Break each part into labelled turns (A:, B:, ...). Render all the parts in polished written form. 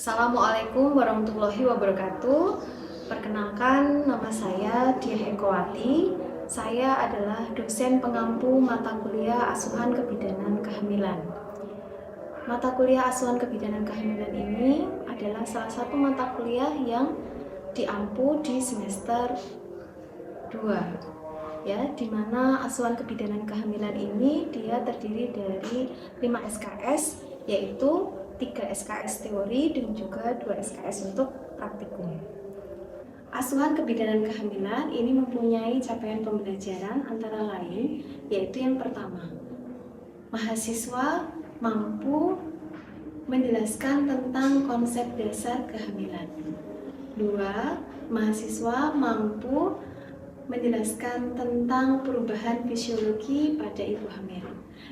A: Assalamualaikum warahmatullahi wabarakatuh. Perkenalkan, nama saya Diah Ekowati. Saya adalah dosen pengampu mata kuliah Asuhan Kebidanan Kehamilan. Mata kuliah Asuhan Kebidanan Kehamilan ini adalah salah satu mata kuliah yang diampu di semester 2. Ya, di mana asuhan kebidanan kehamilan ini dia terdiri dari 5 SKS, yaitu 3 SKS teori dan juga 2 SKS untuk praktikum. Asuhan kebidanan kehamilan ini mempunyai capaian pembelajaran antara lain, yaitu yang pertama, mahasiswa mampu menjelaskan tentang konsep dasar kehamilan. 2. Mahasiswa mampu menjelaskan tentang perubahan fisiologi pada ibu hamil.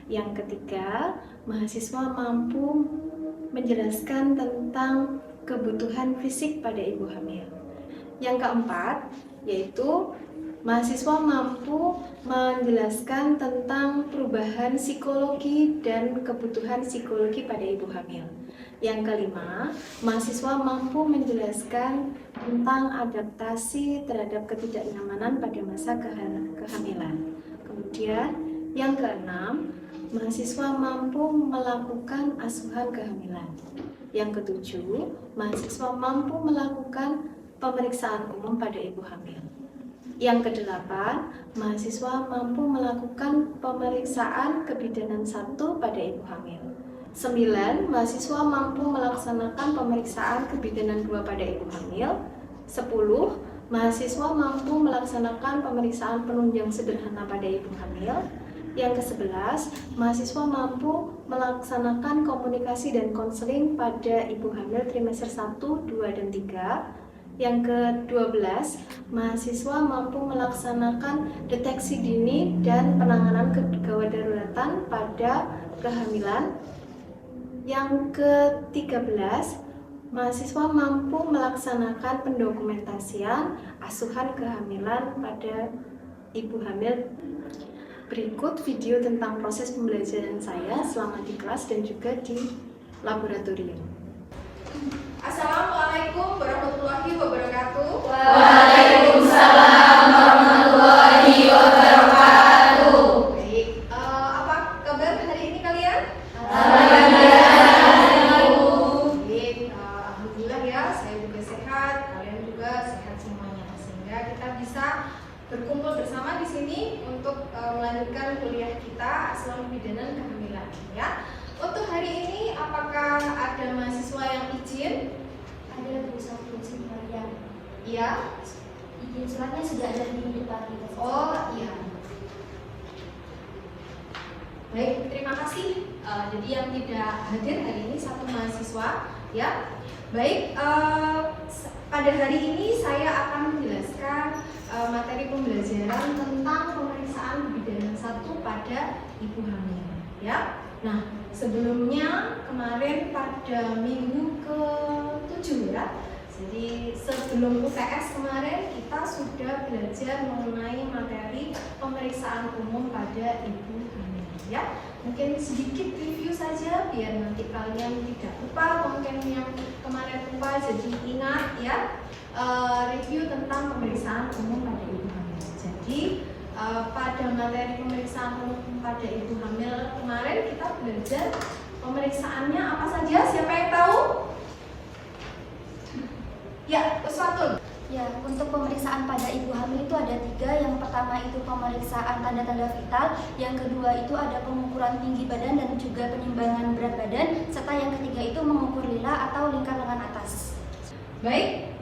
A: Yang ketiga, mahasiswa mampu menjelaskan tentang kebutuhan fisik pada ibu hamil. Yang keempat, yaitu mahasiswa mampu menjelaskan tentang perubahan psikologi dan kebutuhan psikologi pada ibu hamil. Yang kelima, mahasiswa mampu menjelaskan tentang adaptasi terhadap ketidaknyamanan pada masa kehamilan. Kemudian, yang keenam, mahasiswa mampu melakukan asuhan kehamilan. Yang ketujuh, mahasiswa mampu melakukan pemeriksaan umum pada ibu hamil. Yang kedelapan, mahasiswa mampu melakukan pemeriksaan kebidanan 1 pada ibu hamil. 9. Mahasiswa mampu melaksanakan pemeriksaan kebidanan 2 pada ibu hamil. 10. Mahasiswa mampu melaksanakan pemeriksaan penunjang sederhana pada ibu hamil. Yang ke-11, mahasiswa mampu melaksanakan komunikasi dan konseling pada ibu hamil trimester 1, 2, dan 3. Yang ke-12, mahasiswa mampu melaksanakan deteksi dini dan penanganan kegawat daruratan pada kehamilan. Yang ke-13, mahasiswa mampu melaksanakan pendokumentasian asuhan kehamilan pada ibu hamil. Berikut video tentang proses pembelajaran saya selama di kelas dan juga di laboratorium.
B: Assalamualaikum warahmatullahi wabarakatuh.
C: Waalaikumsalam warahmatullahi wabarakatuh.
B: Baik, apa kabar hari ini kalian? Baik, alhamdulillah ya, saya juga sehat, kalian juga sehat semuanya, sehingga kita bisa berkumpul bersama di sini untuk melanjutkan kuliah kita asuhan kebidanan kehamilan. Ya, untuk hari ini apakah ada mahasiswa yang izin?
C: Ada satu izin harian.
B: Iya.
C: Izin suratnya sudah ada di depan kita.
B: Oh iya. Baik, terima kasih. Jadi yang tidak hadir hari ini satu mahasiswa, ya. Baik, pada hari ini saya akan menjelaskan materi pembelajaran tentang pemeriksaan kebidanan 1 pada ibu hamil, ya. Nah, sebelumnya kemarin pada minggu ke-7 ya. Jadi sebelum UTS kemarin kita sudah belajar mengenai materi pemeriksaan umum pada ibu hamil, ya. Mungkin sedikit review saja biar nanti kalian tidak lupa, mungkin yang kemarin lupa jadi ingat ya. Review tentang pemeriksaan umum pada ibu hamil. Jadi pada materi pemeriksaan umum pada ibu hamil kemarin kita belajar pemeriksaannya apa saja? Siapa yang tahu? Ya, Uswatun.
C: Ya, untuk pemeriksaan pada ibu hamil itu ada 3. Yang pertama itu pemeriksaan tanda-tanda vital. Yang kedua itu ada pengukuran tinggi badan dan juga penimbangan berat badan. Serta yang ketiga itu mengukur lila atau lingkar lengan atas.
B: Baik,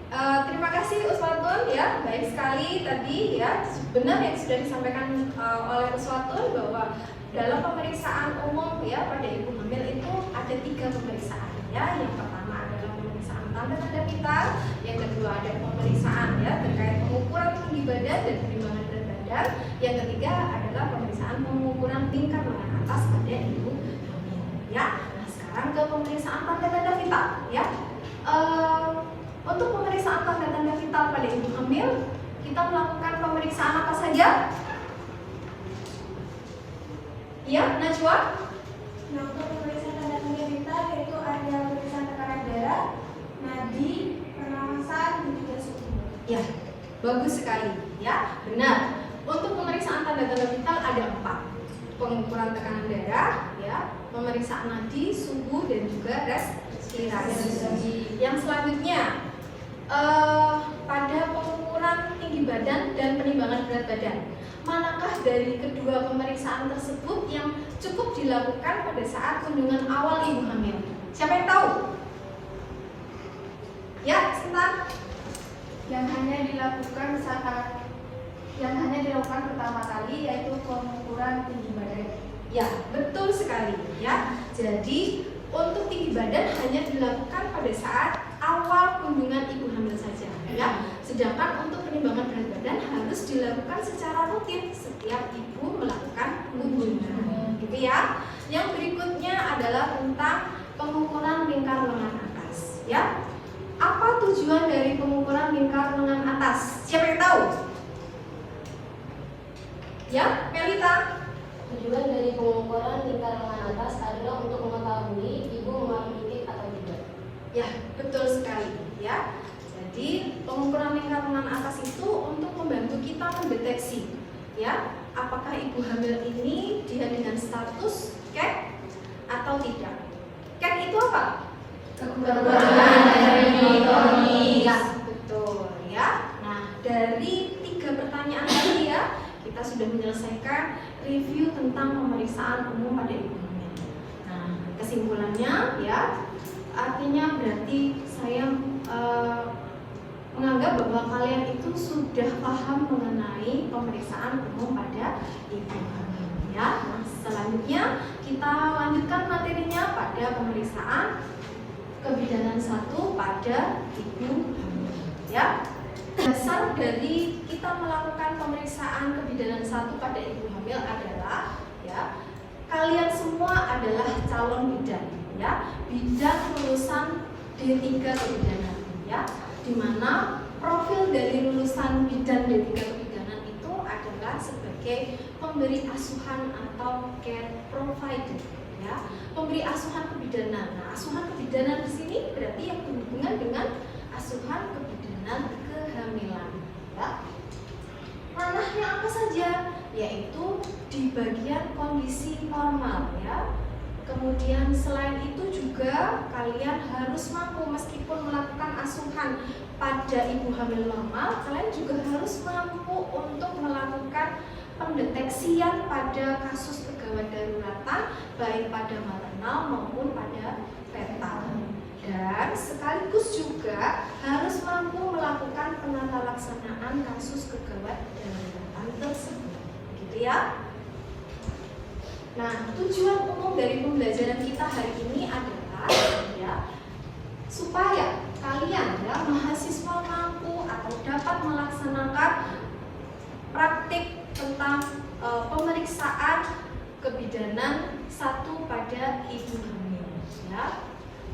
B: terima kasih Uswatun ya. Baik sekali tadi ya. Benar yang sudah disampaikan oleh Uswatun bahwa dalam pemeriksaan umum ya pada ibu hamil itu ada 3 pemeriksaan ya. Yang pertama adalah pemeriksaan tanda-tanda vital, yang kedua ada pemeriksaan ya terkait pengukuran tinggi badan dan penimbangan berat badan, yang ketiga adalah pemeriksaan pengukuran lingkar lengan atas pada ibu hamil ya. Nah, sekarang ke pemeriksaan tanda-tanda vital ya. Untuk pemeriksaan tanda-tanda vital pada ibu hamil, kita melakukan pemeriksaan apa saja? Ya, Najwa?
C: Nah, untuk pemeriksaan tanda-tanda vital yaitu ada pemeriksaan tekanan darah,
A: nadi, pernafasan, dan juga suhu.
B: Ya, bagus sekali. Ya, benar. Untuk pemeriksaan tanda-tanda vital ada 4. Pengukuran tekanan darah, ya, pemeriksaan nadi, suhu, dan juga respirasi. Yang selanjutnya, pada pengukuran tinggi badan dan penimbangan berat badan, manakah dari kedua pemeriksaan tersebut yang cukup dilakukan pada saat kandungan awal ibu hamil? Siapa yang tahu? Ya, sebentar.
A: Yang hanya dilakukan pertama kali yaitu pengukuran tinggi badan.
B: Ya, betul sekali ya. Jadi untuk tinggi badan hanya dilakukan pada saat awal kandungan ibu hamil saja ya. Sedangkan untuk penimbangan berat badan harus dilakukan secara rutin setiap ibu melakukan kunjungan. Gitu ya. Yang berikutnya adalah tentang pengukuran lingkar lengan atas ya. Apa tujuan dari pengukuran lingkar lengan atas? Siapa yang tahu? Ya, Melita.
D: Tujuan dari pengukuran lingkar lengan atas adalah untuk mengetahui ibu mengalami titik atau tidak.
B: Ya, betul sekali ya. Jadi pengukuran lingkar lengan atas itu untuk membantu kita mendeteksi ya, apakah ibu hamil ini dia dengan status KEK atau tidak. KEK itu apa?
A: Kekurangan dari
B: Ya, betul ya. Nah, dari 3 pertanyaan tadi ya, kita sudah menyelesaikan review tentang pemeriksaan umum pada ibu hamil. Nah, kesimpulannya ya, artinya berarti saya menganggap bahwa kalian itu sudah paham mengenai pemeriksaan umum pada ibu hamil ya. Nah, selanjutnya kita lanjutkan materinya pada pemeriksaan kebidanan 1 pada ibu hamil ya. Dasar dari kita melakukan pemeriksaan kebidanan 1 pada ibu hamil adalah ya, kalian semua adalah calon bidan ya, bidan lulusan D3 kebidanan ya, dimana profil dari lulusan bidan D3 kebidanan itu adalah sebagai pemberi asuhan atau care provider ya, pemberi asuhan kebidanan. Nah, asuhan kebidanan di sini berarti yang berhubungan dengan asuhan kebidanan kehamilan ya. Ranahnya apa saja? Yaitu di bagian kondisi normal ya. Kemudian selain itu juga kalian harus mampu, meskipun melakukan asuhan pada ibu hamil normal, kalian juga harus mampu untuk melakukan pendeteksian pada kasus kegawat daruratan baik pada maternal maupun pada fetal. Dan sekaligus juga harus mampu melakukan penata laksanaan kasus kegawat daruratan tersebut. Gitu ya. Nah, tujuan umum dari pembelajaran kita hari ini adalah ya, supaya kalian ya, mahasiswa mampu atau dapat melaksanakan praktik tentang pemeriksaan kebidanan 1 pada ibu hamil ya.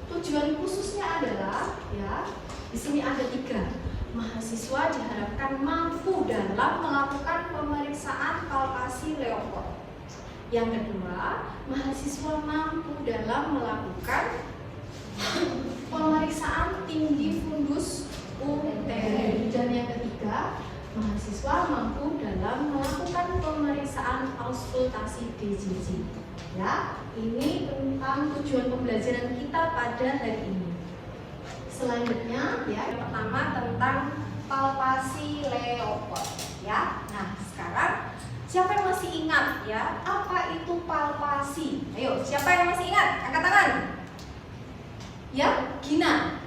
B: Tujuan khususnya adalah ya, di sini ada 3. Mahasiswa diharapkan mampu dalam melakukan pemeriksaan palpasi Leopold. Yang kedua, mahasiswa mampu dalam melakukan pemeriksaan tinggi fundus uteri. Dan yang ketiga, mahasiswa mampu dalam melakukan pemeriksaan auskultasi DJJ. Ya, ini tentang tujuan pembelajaran kita pada hari ini. Selanjutnya, ya, yang pertama tentang palpasi Leopold. Ya, nah sekarang siapa yang masih ingat ya apa itu palpasi? Ayo, siapa yang masih ingat? Angkat tangan. Ya, Gina.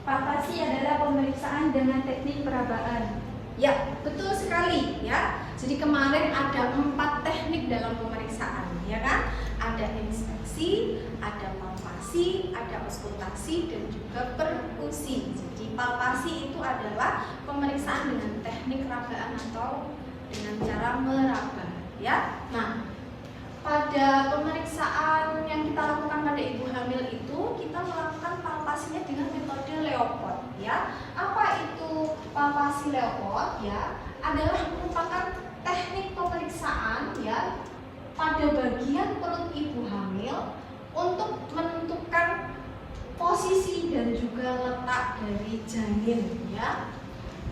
A: Palpasi adalah pemeriksaan dengan teknik perabaan.
B: Ya, betul sekali ya. Jadi kemarin ada 4 teknik dalam pemeriksaan, ya kan? Ada inspeksi, ada palpasi, ada auskultasi, dan juga perkusi. Jadi palpasi itu adalah pemeriksaan dengan teknik rabaan atau dengan cara meraba, ya. Nah, pada pemeriksaan yang kita lakukan pada ibu hamil itu kita melakukan palpasinya dengan metode Leopold, ya. Apa itu palpasi Leopold? Ya, adalah merupakan teknik pemeriksaan ya pada bagian perut ibu hamil untuk menentukan posisi dan juga letak dari janin ya,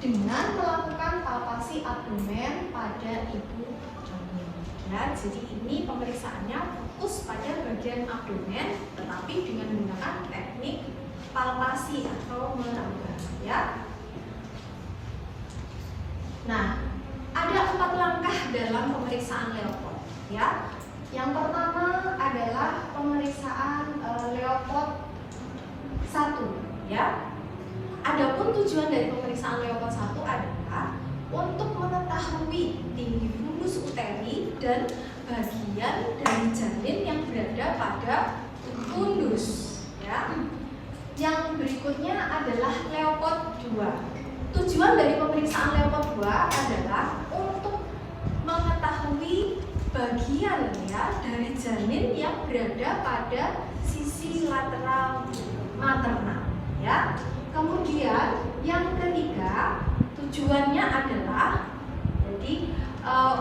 B: dengan melakukan palpasi abdomen pada ibu janin ya. Jadi ini pemeriksaannya fokus pada bagian abdomen tetapi dengan menggunakan teknik palpasi atau meraba ya. Nah, ada 4 langkah dalam pemeriksaan Leopard ya. Yang pertama adalah pemeriksaan Leopard 1 ya. Adapun tujuan dari pemeriksaan Leopard 1 adalah untuk mengetahui tinggi fundus uteri dan bagian dari janin yang berada pada fundus ya. Yang berikutnya adalah Leopard 2. Tujuan dari pemeriksaan Leopard 2 adalah untuk mengetahui bagian ya dari janin yang berada pada sisi lateral maternal ya. Kemudian yang ketiga tujuannya adalah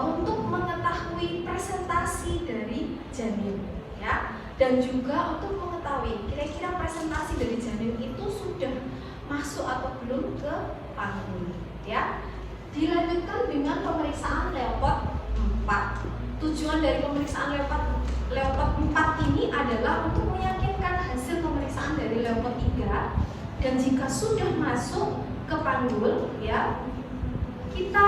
B: untuk mengetahui presentasi dari janin ya, dan juga untuk mengetahui kira-kira presentasi dari janin itu sudah masuk atau belum ke panggul ya. Dilanjutkan dengan pemeriksaan Leopard 4. Tujuan dari pemeriksaan Leopard 4 ini adalah untuk meyakinkan hasil pemeriksaan dari Leopard 3, dan jika sudah masuk ke panggul ya, kita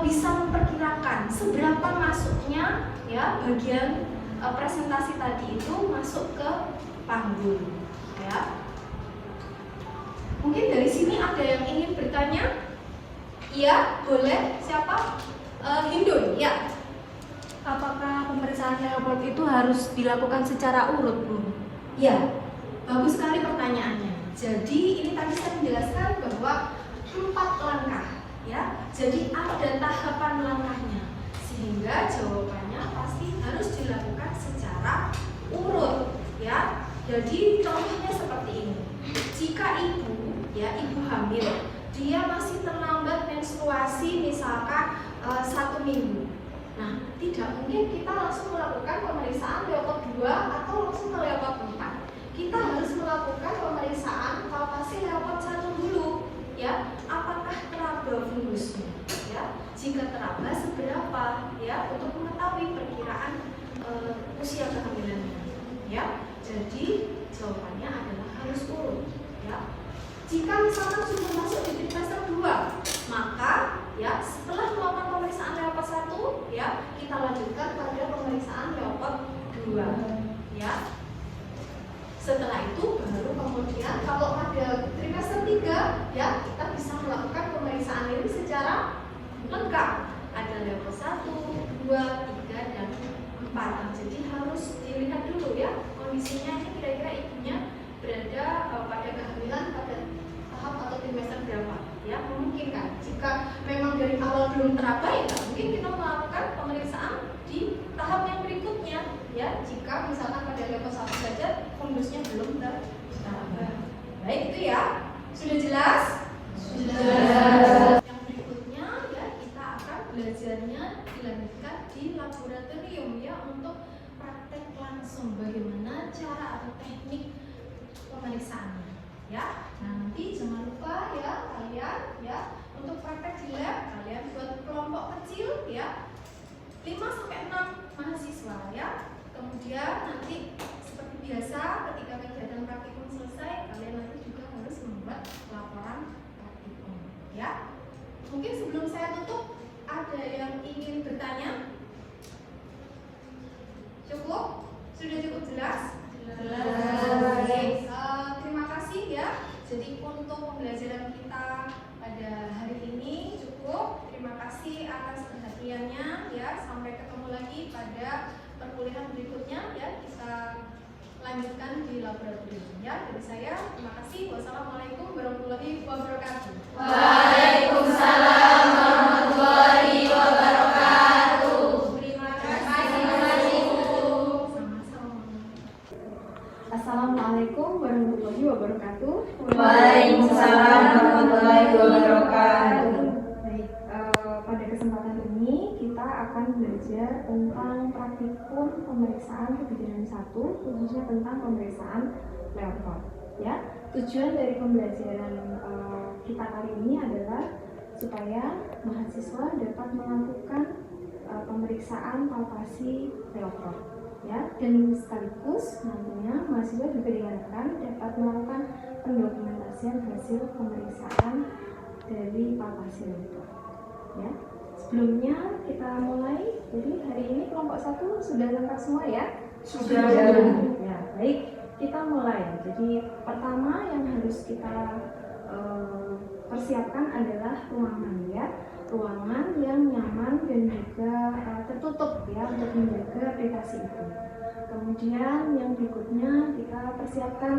B: bisa memperkirakan seberapa masuknya ya bagian presentasi tadi itu masuk ke panggul ya. Mungkin dari sini ada yang ingin bertanya? Iya, boleh. Siapa? Hindun, ya.
E: Apakah pemeriksaan Leopard itu harus dilakukan secara urut, Bu?
B: Ya, bagus sekali pertanyaannya. Jadi ini tadi saya menjelaskan bahwa 4 langkah, ya. Jadi ada tahapan langkahnya, sehingga jawabannya pasti harus dilakukan secara urut, ya. Jadi contohnya seperti ini. Jika ibu hamil, dia masih terlambat menstruasi misalkan 1 minggu. Nah, tidak mungkin kita langsung melakukan pemeriksaan Leopard 2 atau langsung ke Leopard 4. Kita harus melakukan pemeriksaan palpasi Leopard 1 dulu, ya. Apakah teraba fundusnya, ya? Jika teraba seberapa, ya, untuk mengetahui perkiraan usia kehamilannya, ya. Jadi jawabannya adalah harus urut, ya. Jika misalkan sudah masuk di trimester 2, maka ya setelah melakukan pemeriksaan Leopard 1, ya, kita lanjutkan pada pemeriksaan Leopard 2, ya. Setelah itu baru kemudian kalau ada trimester 3, ya, kita bisa melakukan pemeriksaan ini secara lengkap. Ada Leopard 1, 2, 3, dan 4. Jadi harus dilihat dulu ya kondisinya, ini kira-kira ibunya berada pada kehamilan pada tahap atau trimester berapa, ya. Memungkinkan jika memang dari awal belum teraba, ya mungkin kita melakukan pemeriksaan di tahap yang berikutnya, ya, jika misalkan pada level 1 saja fundusnya belum teraba. Baik, itu ya, sudah jelas? Sudah. Yang berikutnya ya kita akan belajarnya dilanjutkan di laboratorium, ya, untuk praktek langsung bagaimana cara atau teknik pemeriksaannya, ya. Nah, nanti jangan lupa ya kalian, ya, untuk praktek di lab kalian buat kelompok kecil, ya, 5-6 mahasiswa, ya. Kemudian nanti seperti biasa ketika kegiatan praktikum selesai, kalian nanti juga harus membuat laporan praktikum, ya. Mungkin sebelum saya tutup ada yang ingin bertanya? Cukup? Sudah cukup jelas? Baik, terima kasih ya. Jadi untuk pembelajaran kita pada hari ini cukup. Terima kasih atas perhatiannya ya. Sampai ketemu lagi pada perkuliahan berikutnya ya. Kita lanjutkan di laboratorium ya. Dari saya terima kasih. Wassalamualaikum warahmatullahi wabarakatuh.
F: Waalaikumsalam warahmatullahi wabarakatuh.
B: Terima kasih. Sama-sama. Assalamualaikum warahmatullahi wabarakatuh.
F: Waalaikumsalam warahmatullahi wabarakatuh.
A: Baik, pada kesempatan ini kita akan belajar tentang praktikum pemeriksaan kebidanan 1, khususnya tentang pemeriksaan Leopard. Ya, tujuan dari pembelajaran kita kali ini adalah supaya mahasiswa dapat melakukan pemeriksaan palpasi leopard, ya, dan sekaligus nantinya mahasiswa juga diharapkan dapat melakukan pendokumentasian hasil pemeriksaan dari palpasi leopard. Ya, sebelumnya kita mulai. Jadi hari ini kelompok 1 sudah lengkap semua ya?
F: Sudah.
A: Ya, baik. Kita mulai. Jadi pertama yang harus kita persiapkan adalah ruangan, ya. Ruangan yang nyaman dan juga tertutup ya untuk menjaga privasi itu. Kemudian yang berikutnya kita persiapkan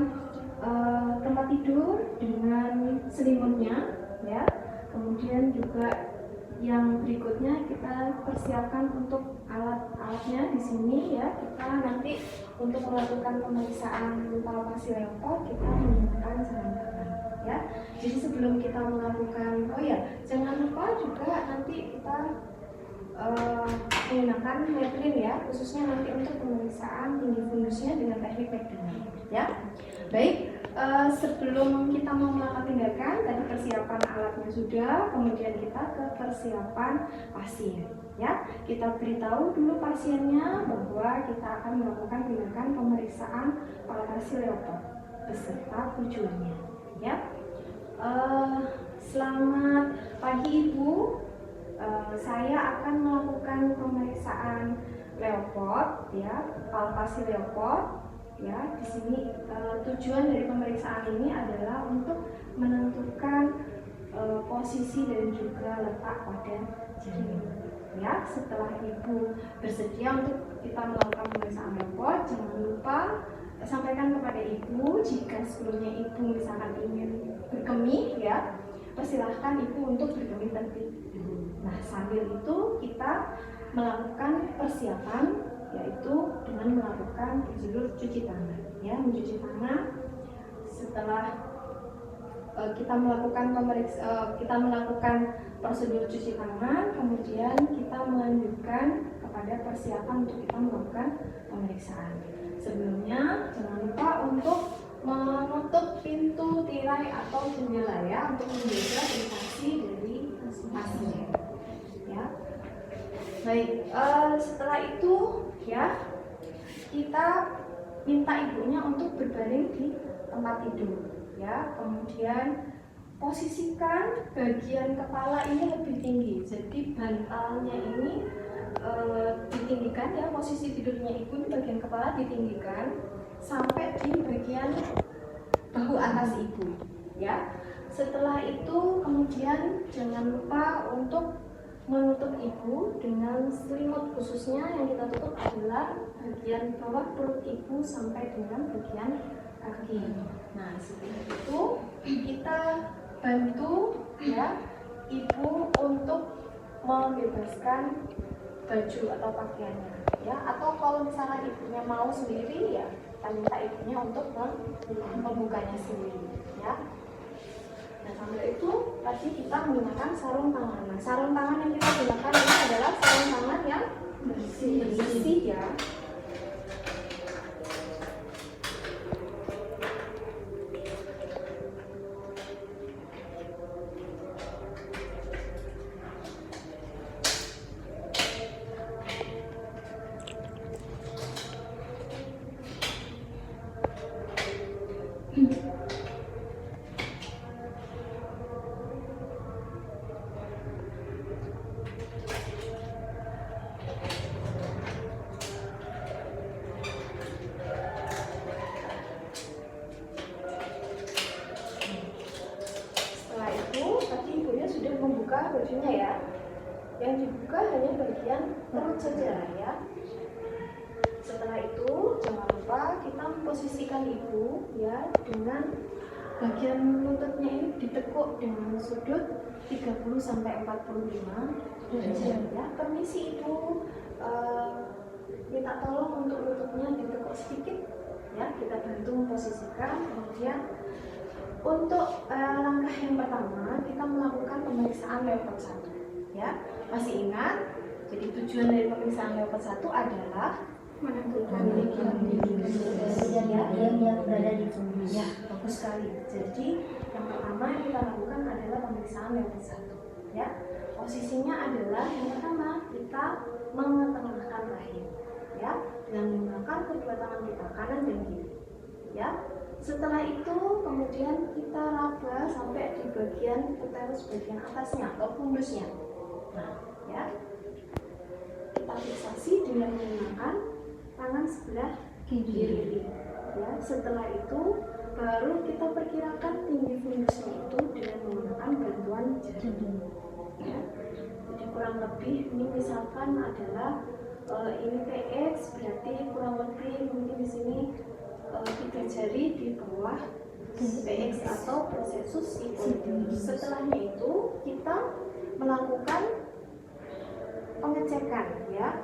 A: tempat tidur dengan selimutnya, ya. Kemudian juga yang berikutnya kita persiapkan untuk alat-alatnya di sini ya. Kita nanti untuk melakukan pemeriksaan palpasi leopard kita menggunakan sarung tangan, ya. Jadi sebelum kita melakukan, jangan lupa juga nanti kita menggunakan metrin ya, khususnya nanti untuk pemeriksaan tinggi fundusnya dengan teknik McDonald, ya. Baik. Sebelum kita mau melakukan tindakan, tadi persiapan alatnya sudah, kemudian kita ke persiapan pasien. Ya, kita beritahu dulu pasiennya bahwa kita akan melakukan tindakan pemeriksaan palpasi leopard beserta tujuannya. Ya, selamat pagi Ibu. Saya akan melakukan pemeriksaan leopard, ya, palpasi leopard. Ya, di sini tujuan dari pemeriksaan ini adalah untuk menentukan posisi dan juga letak pada janin. Ya, setelah Ibu bersedia untuk kita melakukan pemeriksaan leopard, jangan lupa sampaikan kepada Ibu jika sebelumnya Ibu misalkan ingin berkemih, ya, persilahkan Ibu untuk berkemih terlebih dulu. Nah, sambil itu kita melakukan persiapan, yaitu dengan melakukan prosedur cuci tangan, ya, mencuci tangan. Setelah kita melakukan prosedur cuci tangan, kemudian kita melanjutkan kepada persiapan untuk kita melakukan pemeriksaan. Sebelumnya jangan lupa untuk menutup pintu, tirai atau jendela ya, untuk menjaga privasi dari pasien. Ya. Baik, setelah itu ya kita minta ibunya untuk berbaring di tempat tidur ya. Kemudian posisikan bagian kepala ini lebih tinggi, jadi bantalnya ini ditinggikan ya, posisi tidurnya ibu di bagian kepala ditinggikan sampai di bagian bahu atas ibu ya. Setelah itu kemudian jangan lupa untuk menutup ibu dengan selimut, khususnya yang kita tutup adalah bagian bawah perut ibu sampai dengan bagian kaki. Nah, setelah itu kita bantu ya ibu untuk membebaskan baju atau pakaiannya ya, atau kalau misalnya ibunya mau sendiri ya kita minta ibunya untuk membukanya sendiri ya. Nah, sambil itu tadi kita menggunakan sarung tangan. Nah, sarung tangan yang kita gunakan ini adalah sarung tangan yang bersih ya. Membuka bajunya ya, yang dibuka hanya bagian perut saja ya. Setelah itu jangan lupa kita memposisikan ibu ya dengan bagian lututnya ini ditekuk dengan sudut 30-45 derajat ya. Permisi ibu, minta tolong untuk lututnya ditekuk sedikit ya, kita bantu memposisikan. Kemudian untuk langkah yang pertama kita melakukan pemeriksaan leopard 1 ya. Masih ingat, jadi tujuan dari pemeriksaan leopard 1 adalah menentukan
C: yang berada di fundus.
A: ya, bagus sekali. Jadi yang pertama yang kita lakukan adalah pemeriksaan level 1 ya. Posisinya adalah yang pertama kita mengetengahkan rahim ya, dengan menggunakan kedua tangan kita kanan dan kiri ya. Setelah itu kemudian kita raba sampai di bagian uterus bagian atasnya atau fundusnya. Nah ya, kita fiksasi dengan menggunakan tangan sebelah kiri ya. Setelah itu baru kita perkirakan tinggi fundusnya itu dengan menggunakan bantuan jari ya. Jadi kurang lebih ini misalkan adalah ini PX, berarti kurang lebih mungkin di sini 3 jari di bawah PX atau prosesus hipoideus. Setelahnya itu kita melakukan pengecekan ya,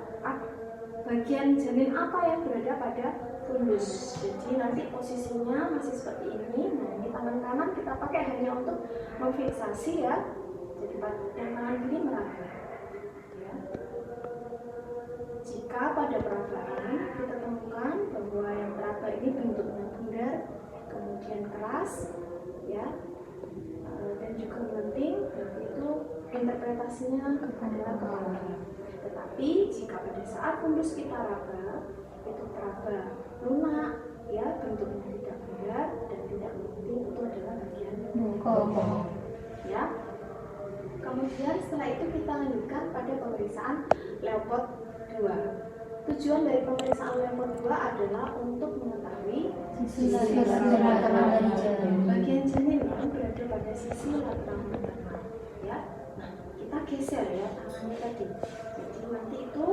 A: bagian janin apa yang berada pada fundus. Jadi nanti posisinya masih seperti ini. Nah ini tangan kanan kita pakai hanya untuk memfiksasi ya. Jadi yang tangan kiri meraba ya. Jika pada perabaan kita temukan bahwa yang teraba ini bentuknya bundar, kemudian keras ya, dan juga melenting, berarti itu interpretasinya adalah kepala. Tetapi jika pada saat fundus kita raba itu teraba lunak ya, bentuknya tidak bundar dan tidak melenting, itu adalah bagian bokong ya. Kemudian setelah itu kita lanjutkan pada pemeriksaan Leopold 2. Tujuan dari pemeriksaan Leopold 2 adalah untuk mengetahui sisi lateral bagian janin yang berada pada sisi lateral maternal ya. Nah kita geser ya tangannya tadi. Jadi nanti itu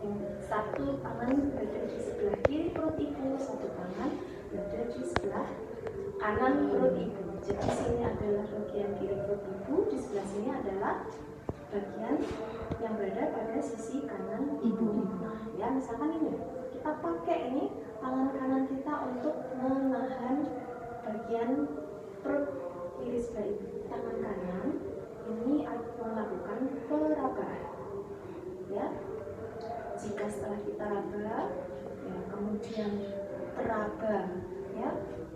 A: yang satu tangan berada di sebelah kiri perut ibu, satu tangan berada di sebelah kanan perut ibu. Jadi sini adalah bagian kiri perut ibu, di sebelah sini adalah bagian yang berada pada sisi kanan ibu. Nah, ya misalkan ini kita pakai ini tangan kanan kita untuk menahan bagian perut kiri sebelah ibu. Tangan kanan ini melakukan perabaan. Ya, jika setelah kita raba, ya kemudian teraba, ya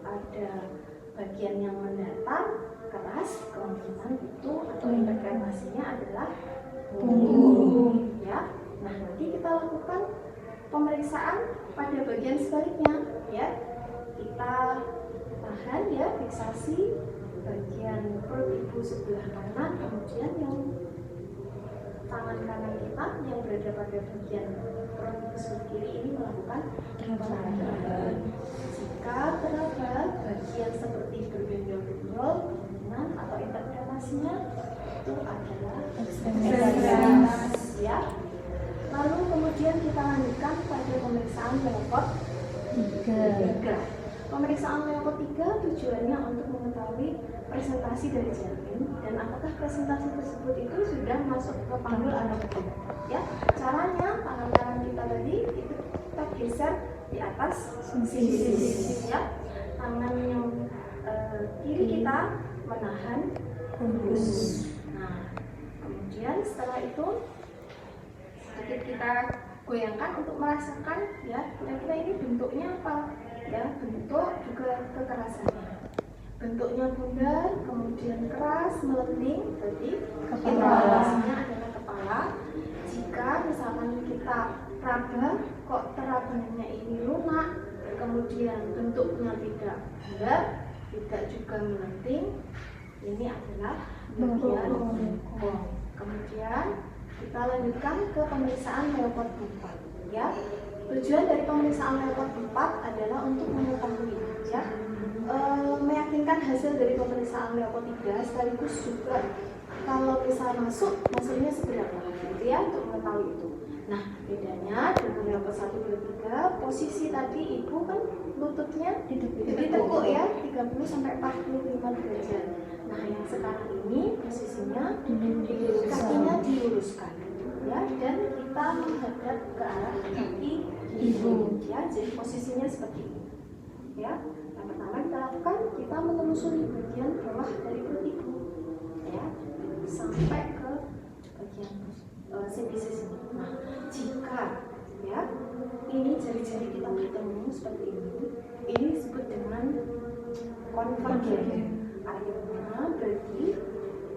A: ada bagian yang mendatar keras, kemungkinan itu atau interpretasinya adalah punggung ya. Nah nanti kita lakukan pemeriksaan pada bagian sebaliknya ya, kita tahan ya, fiksasi bagian perut ibu sebelah kanan, kemudian yang tangan kanan kita yang berada pada bagian perut ibu sebelah kiri ini melakukan perabaan. Jika teraba bagian seperti berbenjol-benjol, kemungkinan atau interpretasinya itu adalah ekstremis ya. Lalu kemudian kita lanjutkan pada pemeriksaan Leopold 3. Pemeriksaan Leopold 3 tujuannya untuk mengetahui presentasi dari janin dan apakah presentasi tersebut itu sudah masuk ke panggul atau belum ya. Caranya tangan kanan kita tadi itu kita geser di atas sisi ya, tangan yang kiri kita menahan fundus. Nah kemudian setelah itu sedikit kita goyangkan untuk merasakan ya kira-kira ini bentuknya apa ya, bentuk juga kekerasannya. Bentuknya bundar, kemudian keras, melenting, berarti interpretasinya adalah kepala. Jika misalkan kita raba, kok terabanya ini lunak, kemudian bentuknya tidak bundar, tidak juga melenting, ini adalah bagian bokong. Kemudian kita lanjutkan ke pemeriksaan Leopold 4 ya. Tujuan dari pemeriksaan Leopold 4 adalah untuk mengetahui ya, meyakinkan hasil dari pemeriksaan Leopold 3 sekaligus juga kalau misal masuknya seberapa gitu ya, untuk mengetahui itu. Nah bedanya dengan Leopold 1, 2, 3, posisi tadi ibu kan lututnya ditekuk ya 30-45 derajat. Nah yang sekarang ini posisinya kakinya diluruskan ya, dan kita menghadap ke arah kaki ibu ya. Jadi posisinya seperti ini ya. Yang pertama kita lakukan, kita menelusuri bagian bawah dari perut ibu ya sampai ke bagian sipisis ini. Nah jika ya. Ini jari-jari kita bertemu seperti ini disebut dengan konvergen. Artinya berarti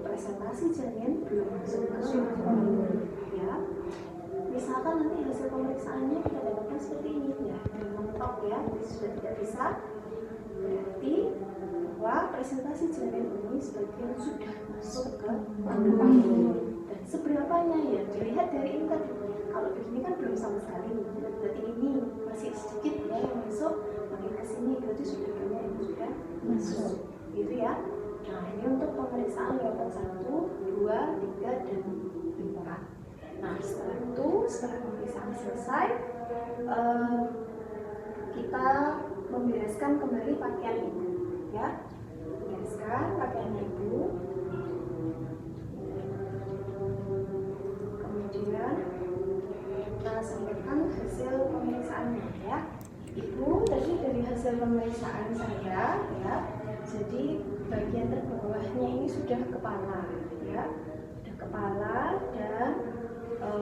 A: presentasi janin belum masuk ke sulcus, ya. Misalkan nanti hasil pemeriksaannya kita dapatkan seperti ini, ya, mentok ya, sudah tidak bisa, berarti bahwa presentasi janin ini sebagian sudah masuk ke kandungan. Dan seberapanya ya dilihat dari ini tadi. Kalau begini kan belum sama sekali, berarti ini masih sedikit ya yang masuk, makin ke sini berarti sudah banyak yang sudah masuk, gitu ya. Nah, ini untuk pemeriksaan level 1, 2, 3, dan 4. Nah, setelah itu, setelah pemeriksaan selesai, kita membereskan kembali pakaian ibu, ya. Bereskan pakaian ibu. Kemudian kita sampaikan hasil pemeriksaannya, ya. Ibu tadi dari hasil pemeriksaan saya, ya. Jadi bagian terbawahnya ini sudah kepala, ya. Sudah kepala dan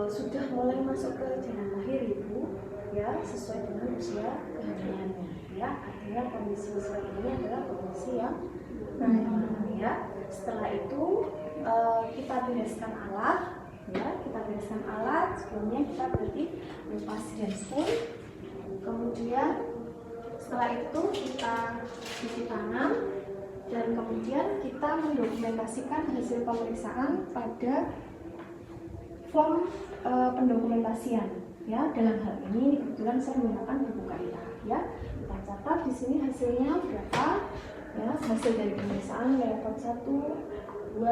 A: sudah mulai masuk ke jalan lahir ibu, ya, sesuai dengan usia kehamilannya, ya. Artinya kondisi usia ini adalah kondisi yang normal, ya. Setelah itu kita bereskan alat, ya, kita bereskan alat. Sebelumnya kita berarti lepas handphone. Kemudian setelah itu kita cuci tangan dan kemudian kita mendokumentasikan hasil pemeriksaan pada form pendokumentasian, ya. Dalam hal ini kebetulan saya menggunakan buku kaidah, ya. Kita catat di sini hasilnya berapa, ya, hasil dari pemeriksaan level 1, 2,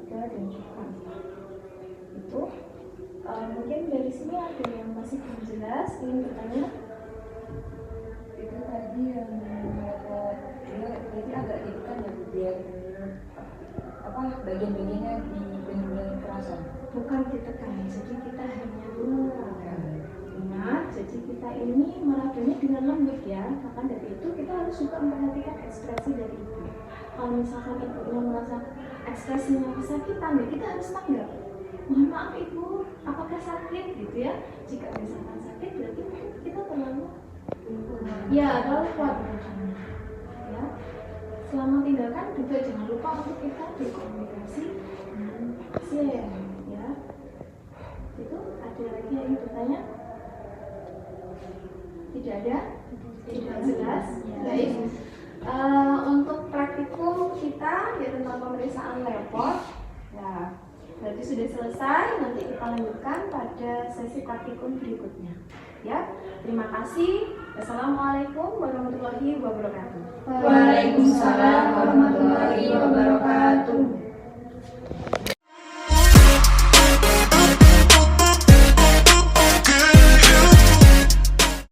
A: 3, dan 4. Itu mungkin dari sini ada yang masih belum jelas, ingin bertanya?
F: Itu tadi yang dia berarti agak ditekan ya, biar apa bagian-bagiannya di benar-benar terasa.
A: Bukan ditekan, jadi kita hanya meraba. Ingat, jadi kita ini merabanya dengan lembut, ya. Maka dari itu kita harus juga memperhatikan ekspresi dari ibu. Kalau misalkan ibunya merasa ekspresinya kesakitan, ya kita harus tanggap. Mohon maaf ibu, apakah sakit, gitu ya. Jika misalkan sakit, berarti kita terlalu terlalu kuat, ya. Selama tindakan juga jangan lupa untuk kita berkomunikasi dengan pasien, ya. Itu ada lagi yang ingin bertanya? Tidak ada? Tidak jelas? Baik. Untuk praktikum kita ya tentang pemeriksaan lepot, ya, berarti sudah selesai. Nanti kita lanjutkan pada sesi praktikum berikutnya, ya. Terima kasih. Wassalamualaikum warahmatullahi wabarakatuh.
F: Waalaikumsalam warahmatullahi wabarakatuh.